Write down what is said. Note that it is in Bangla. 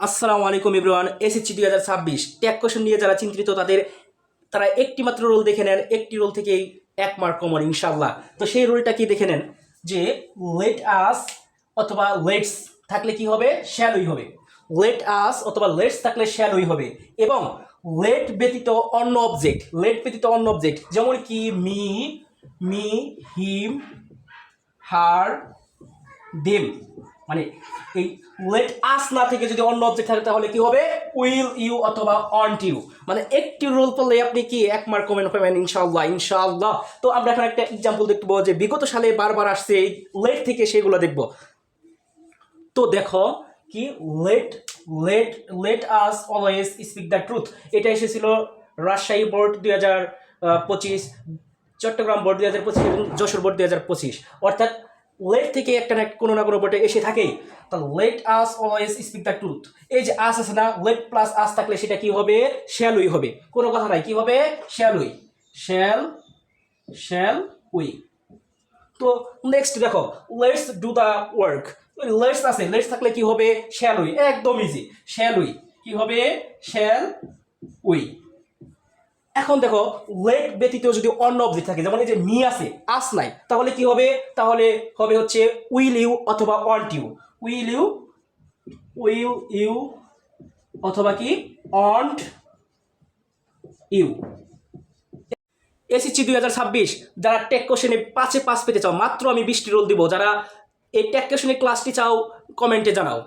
আসসালামু আলাইকুম এভরিওয়ান। এসএসসি 2026 ট্যাগ কোশ্চেন নিয়ে যারা চিন্তিত তারা একটি মাত্র রোল দেখে নেন, একটি রোল থেকেই 1 মার্ক কমন ইনশাআল্লাহ। তো সেই রোলটা কি দেখে নেন যে লেট আস অথবা লেটস থাকলে কি হবে, শ্যালই হবে। লেট আস অথবা লেটস থাকলে শ্যালই হবে এবং লেট ব্যতীত অন্য অবজেক্ট যেমন কি মি, হিম, হার, দেম, মানে এই লেট আস না থেকে যদি অন্য অবজেক্ট থাকে তাহলে কি হবে, উইল ইউ অথবা অন্ট ইউ। মানে একটি রুল পড়লে আপনি কি 1 মার্ক কমেন্ট পাবেন ইনশাআল্লাহ। তো আমরা এখন একটা এক্সাম্পল দেখবো যে বিগত সালে বারবার আসছে এই লেট থেকে, সেগুলো দেখবো। তো দেখো কি let let let us always speak the truth, এটা এসেছিল রাজশাহী বোর্ড 2025, চট্টগ্রাম বোর্ড 2025 এবং যশোর বোর্ড 2025। অর্থাৎ লেট থেকে একটা না কোনো না কোনো বোর্ডে এসে থাকেই। তো late us always speak the truth, এই যে আস আছে না, লেট প্লাস আস থাকলে সেটা কি হবে, শ্যালই হবে। কোনো কথা নাই, কি হবে, শ্যালই, শ্যাল উই। তো নেক্সট দেখো let's do the work, let's আছে, লেটস থাকলে কি হবে, শ্যাল উই, একদম ইজি, শ্যাল উই কি হবে, শ্যাল উই। এখন দেখো লেট ব্যতীত যদি অন্য অবজেক্ট থাকে, যেমন এই যে মি আছে, আস নাই, তাহলে কি হবে, তাহলে হবে হচ্ছে উইল ইউ অথবা ওয়ান্ট ইউ, উইল ইউ অথবা কি ওয়ান্ট ইউ। এসএসসি 2026 যারা টেক কোশ্চেনে 5-এ 5 পেতে চাও, মাত্র আমি 20টি রোল দিব। যারা এই টেক কোশ্চেনে ক্লাসটি চাও কমেন্টে জানাও।